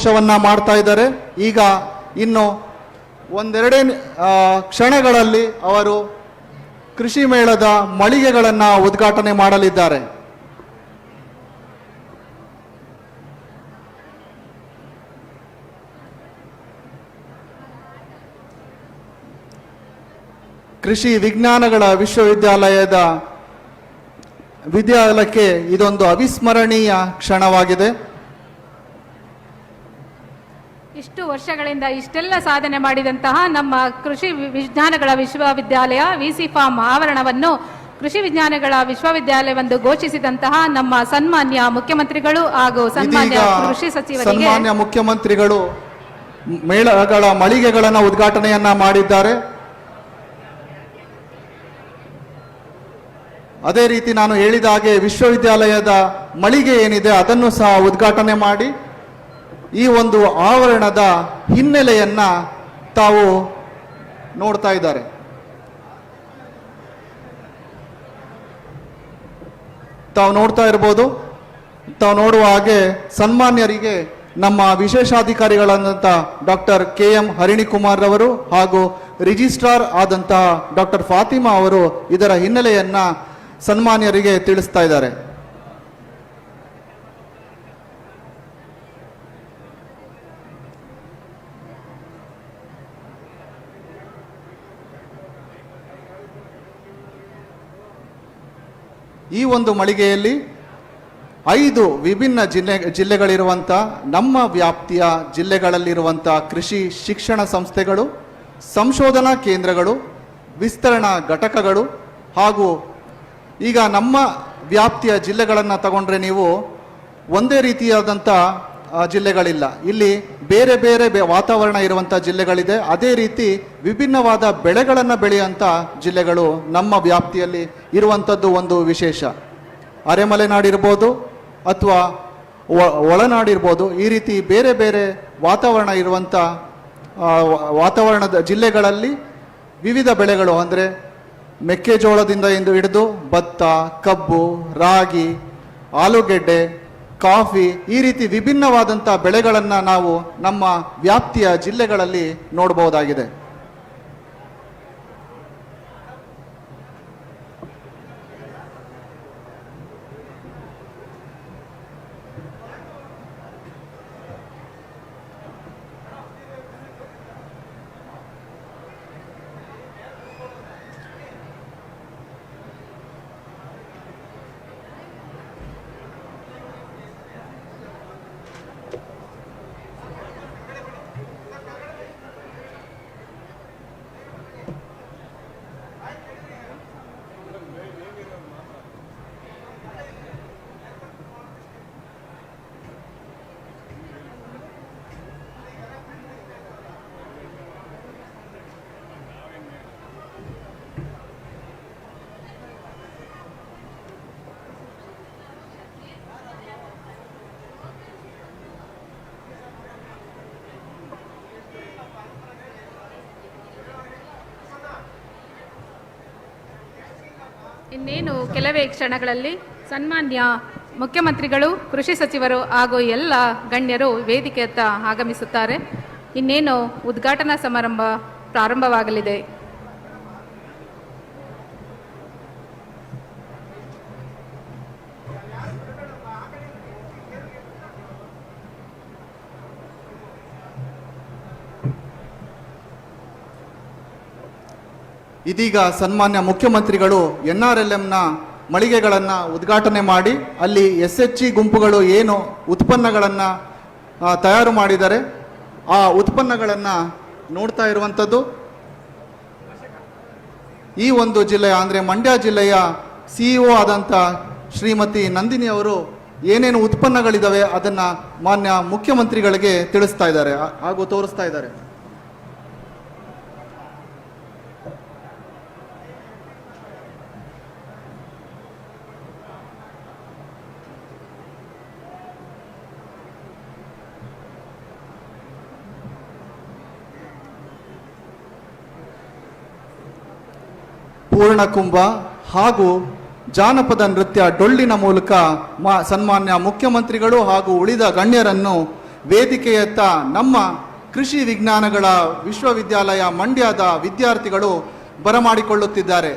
ಸಮಾವೇಶವನ್ನ ಮಾಡ್ತಾ ಇದ್ದಾರೆ. ಈಗ ಇನ್ನು ಒಂದೆರಡೇ ಕ್ಷಣಗಳಲ್ಲಿ ಅವರು ಕೃಷಿ ಮೇಳದ ಮಳಿಗೆಗಳನ್ನು ಉದ್ಘಾಟನೆ ಮಾಡಲಿದ್ದಾರೆ. ಕೃಷಿ ವಿಜ್ಞಾನಗಳ ವಿದ್ಯಾಲಯಕ್ಕೆ ಇದೊಂದು ಅವಿಸ್ಮರಣೀಯ ಕ್ಷಣವಾಗಿದೆ. ಇಷ್ಟು ವರ್ಷಗಳಿಂದ ಇಷ್ಟೆಲ್ಲ ಸಾಧನೆ ಮಾಡಿದಂತಹ ನಮ್ಮ ಕೃಷಿ ವಿಜ್ಞಾನಗಳ ವಿಶ್ವವಿದ್ಯಾಲಯ ವಿಸಿ ಫಾರ್ಮ್ ಆವರಣವನ್ನು ಕೃಷಿ ವಿಜ್ಞಾನಗಳ ವಿಶ್ವವಿದ್ಯಾಲಯವೆಂದು ಘೋಷಿಸಿದಂತಹ ನಮ್ಮ ಸನ್ಮಾನ್ಯ ಮುಖ್ಯಮಂತ್ರಿಗಳು ಹಾಗೂ ಸನ್ಮಾನ್ಯ ಕೃಷಿ ಸಚಿವರಿಗೆ ಮುಖ್ಯಮಂತ್ರಿಗಳು ಮೇಳಗಳ ಮಳಿಗೆಗಳನ್ನು ಉದ್ಘಾಟನೆಯನ್ನ ಮಾಡಿದ್ದಾರೆ. ಅದೇ ರೀತಿ ನಾನು ಹೇಳಿದ ಹಾಗೆ ವಿಶ್ವವಿದ್ಯಾಲಯದ ಮಳಿಗೆ ಏನಿದೆ ಅದನ್ನು ಸಹ ಉದ್ಘಾಟನೆ ಮಾಡಿ ಈ ಒಂದು ಆವರಣದ ಹಿನ್ನೆಲೆಯನ್ನ ತಾವು ನೋಡ್ತಾ ಇದ್ದಾರೆ. ತಾವು ನೋಡ್ತಾ ಇರ್ಬೋದು. ತಾವು ನೋಡುವ ಹಾಗೆ ಸನ್ಮಾನ್ಯರಿಗೆ ನಮ್ಮ ವಿಶೇಷಾಧಿಕಾರಿಗಳಾದಂಥ ಡಾಕ್ಟರ್ KM ಹರಿಣಿಕುಮಾರ್ ಅವರು ಹಾಗೂ ರಿಜಿಸ್ಟ್ರಾರ್ ಆದಂತಹ ಡಾಕ್ಟರ್ ಫಾತಿಮಾ ಅವರು ಇದರ ಹಿನ್ನೆಲೆಯನ್ನ ಸನ್ಮಾನ್ಯರಿಗೆ ತಿಳಿಸ್ತಾ ಇದ್ದಾರೆ. ಈ ಒಂದು ಮಳಿಗೆಯಲ್ಲಿ 5 ವಿಭಿನ್ನ ಜಿಲ್ಲೆಗಳಿರುವಂಥ ನಮ್ಮ ವ್ಯಾಪ್ತಿಯ ಜಿಲ್ಲೆಗಳಲ್ಲಿರುವಂಥ ಕೃಷಿ ಶಿಕ್ಷಣ ಸಂಸ್ಥೆಗಳು, ಸಂಶೋಧನಾ ಕೇಂದ್ರಗಳು, ವಿಸ್ತರಣಾ ಘಟಕಗಳು ಹಾಗೂ ಈಗ ನಮ್ಮ ವ್ಯಾಪ್ತಿಯ ಜಿಲ್ಲೆಗಳನ್ನು ತಗೊಂಡ್ರೆ ನೀವು ಒಂದೇ ರೀತಿಯಾದಂಥ ಜಿಲ್ಲೆಗಳಿಲ್ಲ. ಇಲ್ಲಿ ಬೇರೆ ಬೇರೆ ವಾತಾವರಣ ಇರುವಂಥ ಜಿಲ್ಲೆಗಳಿದೆ. ಅದೇ ರೀತಿ ವಿಭಿನ್ನವಾದ ಬೆಳೆಗಳನ್ನು ಬೆಳೆಯುವಂಥ ಜಿಲ್ಲೆಗಳು ನಮ್ಮ ವ್ಯಾಪ್ತಿಯಲ್ಲಿ ಇರುವಂಥದ್ದು ಒಂದು ವಿಶೇಷ. ಅರೆಮಲೆನಾಡಿರ್ಬೋದು ಅಥವಾ ಒಳನಾಡಿರ್ಬೋದು, ಈ ರೀತಿ ಬೇರೆ ಬೇರೆ ವಾತಾವರಣ ಇರುವಂಥ ವಾತಾವರಣದ ಜಿಲ್ಲೆಗಳಲ್ಲಿ ವಿವಿಧ ಬೆಳೆಗಳು ಅಂದರೆ ಮೆಕ್ಕೆಜೋಳದಿಂದ ಹಿಡಿದು ಭತ್ತ, ಕಬ್ಬು, ರಾಗಿ, ಆಲೂಗೆಡ್ಡೆ, ಕಾಫಿ, ಈ ರೀತಿ ವಿಭಿನ್ನವಾದಂಥ ಬೆಳೆಗಳನ್ನು ನಾವು ನಮ್ಮ ವ್ಯಾಪ್ತಿಯ ಜಿಲ್ಲೆಗಳಲ್ಲಿ ನೋಡಬಹುದಾಗಿದೆ. ಇನ್ನೇನು ಕೆಲವೇ ಕ್ಷಣಗಳಲ್ಲಿ ಸನ್ಮಾನ್ಯ ಮುಖ್ಯಮಂತ್ರಿಗಳು, ಕೃಷಿ ಸಚಿವರು ಹಾಗೂ ಎಲ್ಲ ಗಣ್ಯರು ವೇದಿಕೆಯತ್ತ ಆಗಮಿಸುತ್ತಾರೆ. ಇನ್ನೇನು ಉದ್ಘಾಟನಾ ಸಮಾರಂಭ ಪ್ರಾರಂಭವಾಗಲಿದೆ. ಇದೀಗ ಸನ್ಮಾನ್ಯ ಮುಖ್ಯಮಂತ್ರಿಗಳು NRLMನ ಮಳಿಗೆಗಳನ್ನು ಉದ್ಘಾಟನೆ ಮಾಡಿ ಅಲ್ಲಿ SHG ಗುಂಪುಗಳು ಏನು ಉತ್ಪನ್ನಗಳನ್ನು ತಯಾರು ಮಾಡಿದರೆ ಆ ಉತ್ಪನ್ನಗಳನ್ನು ನೋಡ್ತಾ ಇರುವಂಥದ್ದು. ಈ ಒಂದು ಜಿಲ್ಲೆಯ ಅಂದರೆ ಮಂಡ್ಯ ಜಿಲ್ಲೆಯ CEO ಆದಂಥ ಶ್ರೀಮತಿ ನಂದಿನಿ ಅವರು ಏನೇನು ಉತ್ಪನ್ನಗಳಿದ್ದಾವೆ ಅದನ್ನು ಮಾನ್ಯ ಮುಖ್ಯಮಂತ್ರಿಗಳಿಗೆ ತಿಳಿಸ್ತಾ ಇದ್ದಾರೆ ಹಾಗೂ ತೋರಿಸ್ತಾ ಇದ್ದಾರೆ. ಪೂರ್ಣಕುಂಭ ಹಾಗೂ ಜಾನಪದ ನೃತ್ಯ ಡೊಳ್ಳಿನ ಮೂಲಕ ಸನ್ಮಾನ್ಯ ಮುಖ್ಯಮಂತ್ರಿಗಳು ಹಾಗೂ ಉಳಿದ ಗಣ್ಯರನ್ನು ವೇದಿಕೆಯತ್ತ ನಮ್ಮ ಕೃಷಿ ವಿಜ್ಞಾನಗಳ ವಿಶ್ವವಿದ್ಯಾಲಯ ಮಂಡ್ಯದ ವಿದ್ಯಾರ್ಥಿಗಳು ಬರಮಾಡಿಕೊಳ್ಳುತ್ತಿದ್ದಾರೆ.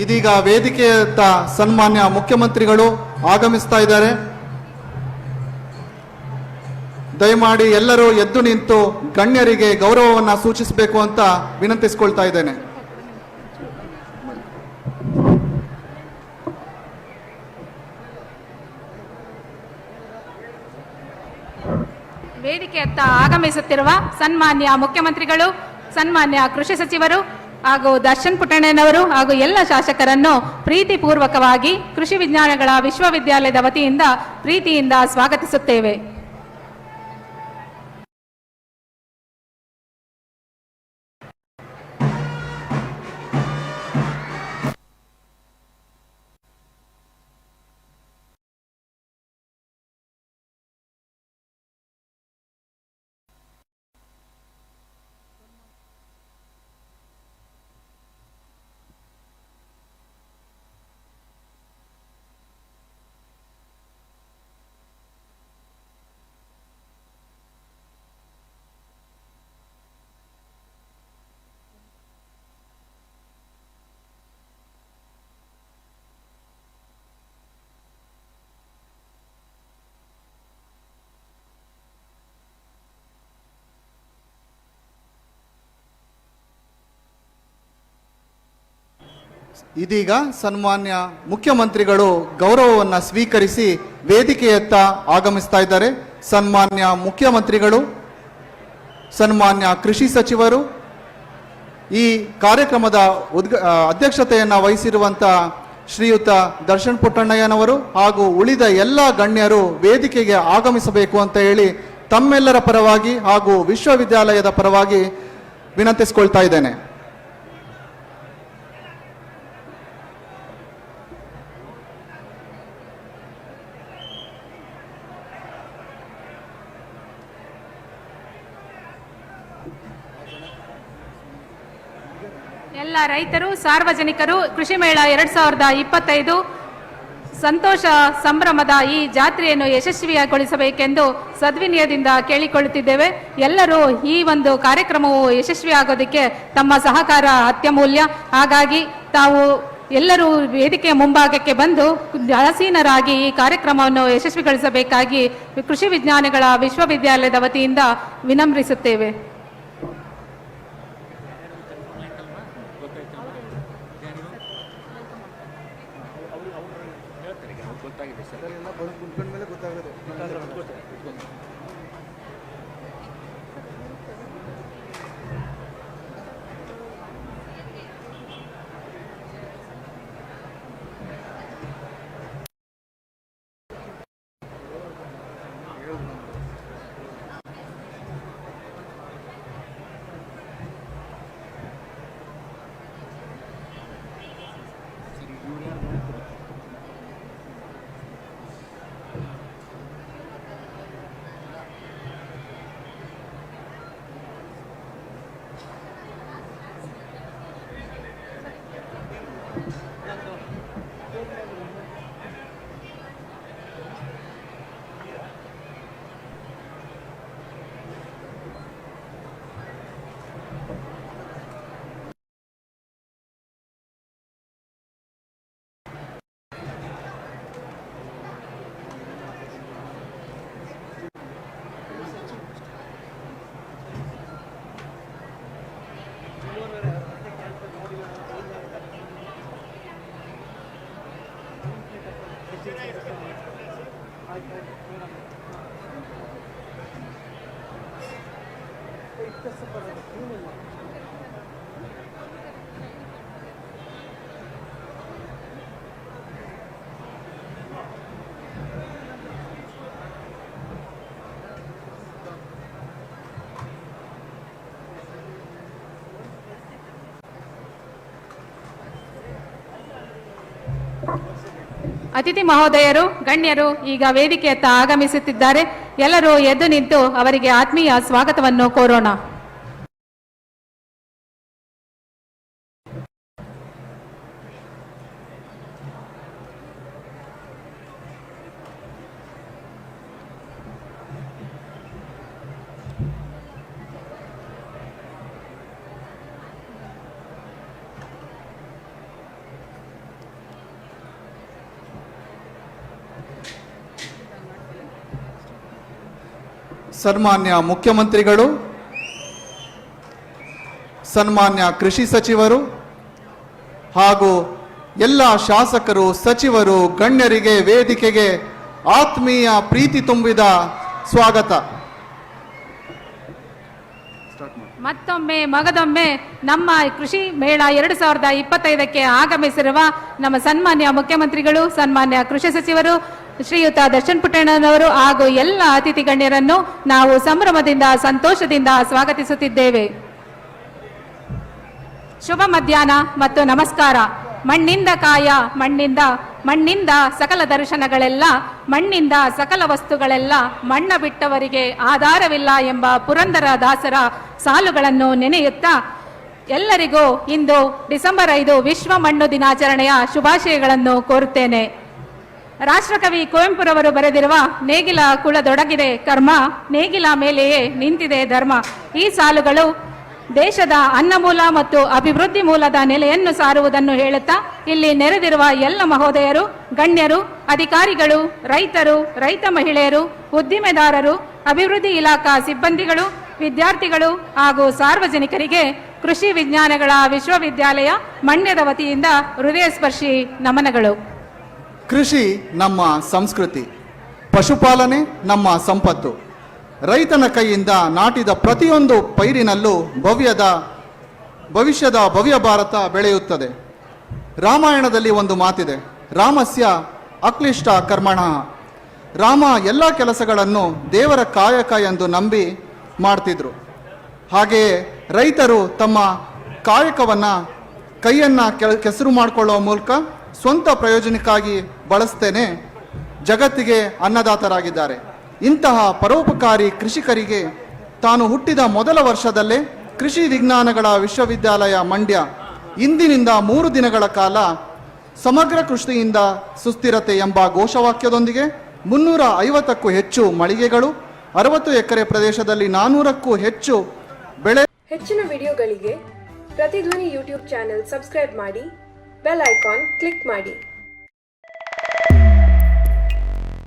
ಇದೀಗ ವೇದಿಕೆಯತ್ತ ಸನ್ಮಾನ್ಯ ಮುಖ್ಯಮಂತ್ರಿಗಳು ಆಗಮಿಸ್ತಾ ಇದ್ದಾರೆ. ದಯಮಾಡಿ ಎಲ್ಲರೂ ಎದ್ದು ನಿಂತು ಗಣ್ಯರಿಗೆ ಗೌರವವನ್ನು ಸೂಚಿಸಬೇಕು ಅಂತ ವಿನಂತಿಸಿಕೊಳ್ತಾ ಇದ್ದೇನೆ. ವೇದಿಕೆಯತ್ತ ಆಗಮಿಸುತ್ತಿರುವ ಸನ್ಮಾನ್ಯ ಮುಖ್ಯಮಂತ್ರಿಗಳು, ಸನ್ಮಾನ್ಯ ಕೃಷಿ ಸಚಿವರು ಹಾಗೂ ದರ್ಶನ್ ಪುಟ್ಟಣ್ಣನವರು ಹಾಗೂ ಎಲ್ಲ ಶಾಸಕರನ್ನು ಪ್ರೀತಿಪೂರ್ವಕವಾಗಿ ಕೃಷಿ ವಿಜ್ಞಾನಗಳ ವಿಶ್ವವಿದ್ಯಾಲಯದ ವತಿಯಿಂದ ಪ್ರೀತಿಯಿಂದ ಸ್ವಾಗತಿಸುತ್ತೇವೆ. ಇದೀಗ ಸನ್ಮಾನ್ಯ ಮುಖ್ಯಮಂತ್ರಿಗಳು ಗೌರವವನ್ನು ಸ್ವೀಕರಿಸಿ ವೇದಿಕೆಯತ್ತ ಆಗಮಿಸ್ತಾ ಇದ್ದಾರೆ. ಸನ್ಮಾನ್ಯ ಮುಖ್ಯಮಂತ್ರಿಗಳು, ಸನ್ಮಾನ್ಯ ಕೃಷಿ ಸಚಿವರು, ಈ ಕಾರ್ಯಕ್ರಮದ ಅಧ್ಯಕ್ಷತೆಯನ್ನು ವಹಿಸಿರುವಂಥ ಶ್ರೀಯುತ ದರ್ಶನ್ ಪುಟ್ಟಣ್ಣಯ್ಯನವರು ಹಾಗೂ ಉಳಿದ ಎಲ್ಲ ಗಣ್ಯರು ವೇದಿಕೆಗೆ ಆಗಮಿಸಬೇಕು ಅಂತ ಹೇಳಿ ತಮ್ಮೆಲ್ಲರ ಪರವಾಗಿ ಹಾಗೂ ವಿಶ್ವವಿದ್ಯಾಲಯದ ಪರವಾಗಿ ವಿನಂತಿಸಿಕೊಳ್ತಾ ಇದ್ದೇನೆ. ಎಲ್ಲ ರೈತರು, ಸಾರ್ವಜನಿಕರು ಕೃಷಿ ಮೇಳ 2025 ಸಂತೋಷ ಸಂಭ್ರಮದ ಈ ಜಾತ್ರೆಯನ್ನು ಯಶಸ್ವಿಗೊಳಿಸಬೇಕೆಂದು ಸದ್ವಿನಯದಿಂದ ಕೇಳಿಕೊಳ್ಳುತ್ತಿದ್ದೇವೆ. ಎಲ್ಲರೂ ಈ ಒಂದು ಕಾರ್ಯಕ್ರಮವು ಯಶಸ್ವಿಯಾಗೋದಕ್ಕೆ ತಮ್ಮ ಸಹಕಾರ ಅತ್ಯಮೂಲ್ಯ. ಹಾಗಾಗಿ ತಾವು ಎಲ್ಲರೂ ವೇದಿಕೆಯ ಮುಂಭಾಗಕ್ಕೆ ಬಂದು ಆಸೀನರಾಗಿ ಈ ಕಾರ್ಯಕ್ರಮವನ್ನು ಯಶಸ್ವಿಗೊಳಿಸಬೇಕಾಗಿ ಕೃಷಿ ವಿಜ್ಞಾನಗಳ ವಿಶ್ವವಿದ್ಯಾಲಯದ ವತಿಯಿಂದ ವಿನಮ್ರಿಸುತ್ತೇವೆ. ಅತಿಥಿ ಮಹೋದಯರು, ಗಣ್ಯರು ಈಗ ವೇದಿಕೆಯತ್ತ ಆಗಮಿಸುತ್ತಿದ್ದಾರೆ. ಎಲ್ಲರೂ ಎದ್ದು ನಿಂತು ಅವರಿಗೆ ಆತ್ಮೀಯ ಸ್ವಾಗತವನ್ನು ಕೋರೋಣ. ಸನ್ಮಾನ್ಯ ಮುಖ್ಯಮಂತ್ರಿಗಳು, ಸನ್ಮಾನ್ಯ ಕೃಷಿ ಸಚಿವರು ಹಾಗೂ ಎಲ್ಲ ಶಾಸಕರು, ಸಚಿವರು, ಗಣ್ಯರಿಗೆ ವೇದಿಕೆಗೆ ಆತ್ಮೀಯ ಪ್ರೀತಿ ತುಂಬಿದ ಸ್ವಾಗತ. ಮತ್ತೊಮ್ಮೆ ಮಗದೊಮ್ಮೆ ನಮ್ಮ ಕೃಷಿ ಮೇಳ 2025ಕ್ಕೆ ಆಗಮಿಸಿರುವ ನಮ್ಮ ಸನ್ಮಾನ್ಯ ಮುಖ್ಯಮಂತ್ರಿಗಳು, ಸನ್ಮಾನ್ಯ ಕೃಷಿ ಸಚಿವರು ಶ್ರೀಯುತ ದರ್ಶನ್ ಪುಟ್ಟಣ್ಣನವರು ಹಾಗೂ ಎಲ್ಲ ಅತಿಥಿ ಗಣ್ಯರನ್ನು ನಾವು ಸಂಭ್ರಮದಿಂದ, ಸಂತೋಷದಿಂದ ಸ್ವಾಗತಿಸುತ್ತಿದ್ದೇವೆ. ಶುಭ ಮಧ್ಯಾಹ್ನ ಮತ್ತು ನಮಸ್ಕಾರ. ಮಣ್ಣಿಂದ ಕಾಯ, ಮಣ್ಣಿಂದ ಸಕಲ ದರ್ಶನಗಳೆಲ್ಲ, ಮಣ್ಣಿಂದ ಸಕಲ ವಸ್ತುಗಳೆಲ್ಲ, ಮಣ್ಣ ಬಿಟ್ಟವರಿಗೆ ಆಧಾರವಿಲ್ಲ ಎಂಬ ಪುರಂದರ ದಾಸರ ಸಾಲುಗಳನ್ನು ನೆನೆಯುತ್ತಾ ಎಲ್ಲರಿಗೂ ಇಂದು ಡಿಸೆಂಬರ್ 5 ವಿಶ್ವ ಮಣ್ಣು ದಿನಾಚರಣೆಯ ಶುಭಾಶಯಗಳನ್ನು ಕೋರುತ್ತೇನೆ. ರಾಷ್ಟ್ರಕವಿ ಕುವೆಂಪುರವರು ಬರೆದಿರುವ ನೇಗಿಲ ಕುಲದೊಡಗಿದೆ ಕರ್ಮ, ನೇಗಿಲ ಮೇಲೆಯೇ ನಿಂತಿದೆ ಧರ್ಮ. ಈ ಸಾಲುಗಳು ದೇಶದ ಅನ್ನಮೂಲ ಮತ್ತು ಅಭಿವೃದ್ಧಿ ಮೂಲದ ನೆಲೆಯನ್ನು ಸಾರುವುದನ್ನು ಹೇಳುತ್ತಾ, ಇಲ್ಲಿ ನೆರೆದಿರುವ ಎಲ್ಲ ಮಹೋದಯರು, ಗಣ್ಯರು, ಅಧಿಕಾರಿಗಳು, ರೈತರು, ರೈತ ಮಹಿಳೆಯರು, ಉದ್ದಿಮೆದಾರರು, ಅಭಿವೃದ್ಧಿ ಇಲಾಖಾ ಸಿಬ್ಬಂದಿಗಳು, ವಿದ್ಯಾರ್ಥಿಗಳು ಹಾಗೂ ಸಾರ್ವಜನಿಕರಿಗೆ ಕೃಷಿ ವಿಜ್ಞಾನಗಳ ವಿಶ್ವವಿದ್ಯಾಲಯ ಮಂಡ್ಯದ ವತಿಯಿಂದ ಹೃದಯಸ್ಪರ್ಶಿ ನಮನಗಳು. ಕೃಷಿ ನಮ್ಮ ಸಂಸ್ಕೃತಿ, ಪಶುಪಾಲನೆ ನಮ್ಮ ಸಂಪತ್ತು. ರೈತನ ಕೈಯಿಂದ ನಾಟಿದ ಪ್ರತಿಯೊಂದು ಪೈರಿನಲ್ಲೂ ಭವಿಷ್ಯದ ಭವ್ಯ ಭಾರತ ಬೆಳೆಯುತ್ತದೆ. ರಾಮಾಯಣದಲ್ಲಿ ಒಂದು ಮಾತಿದೆ, ರಾಮಸ್ಯ ಅಕ್ಲಿಷ್ಟ ಕರ್ಮಣಃ. ರಾಮ ಎಲ್ಲ ಕೆಲಸಗಳನ್ನು ದೇವರ ಕಾಯಕ ಎಂದು ನಂಬಿ ಮಾಡ್ತಿದ್ರು. ಹಾಗೆಯೇ ರೈತರು ತಮ್ಮ ಕಾಯಕವನ್ನು ಕೈಯನ್ನು ಕೆಸರು ಮಾಡಿಕೊಳ್ಳುವ ಮೂಲಕ ಸ್ವಂತ ಪ್ರಯೋಜನಕ್ಕಾಗಿ ಬಳಸ್ತೇನೆ ಜಗತ್ತಿಗೆ ಅನ್ನದಾತರಾಗಿದ್ದಾರೆ. ಇಂತಹ ಪರೋಪಕಾರಿ ಕೃಷಿಕರಿಗೆ ತಾನು ಹುಟ್ಟಿದ ಮೊದಲ ವರ್ಷದಲ್ಲೇ ಕೃಷಿ ವಿಜ್ಞಾನಗಳ ವಿಶ್ವವಿದ್ಯಾಲಯ ಮಂಡ್ಯ ಇಂದಿನಿಂದ 3 ದಿನಗಳ ಕಾಲ ಸಮಗ್ರ ಕೃಷಿಯಿಂದ ಸುಸ್ಥಿರತೆ ಎಂಬ ಘೋಷವಾಕ್ಯದೊಂದಿಗೆ 350ಕ್ಕೂ ಹೆಚ್ಚು ಮಳಿಗೆಗಳು, 60 ಎಕರೆ ಪ್ರದೇಶದಲ್ಲಿ 400ಕ್ಕೂ ಹೆಚ್ಚು ಬೆಳೆ. ಹೆಚ್ಚಿನ ವಿಡಿಯೋಗಳಿಗೆ ಪ್ರತಿಧ್ವನಿ ಯೂಟ್ಯೂಬ್ ಚಾನೆಲ್ ಸಬ್ಸ್ಕ್ರೈಬ್ ಮಾಡಿ, ಬೆಲ್ ಐಕಾನ್ ಕ್ಲಿಕ್ ಮಾಡಿ.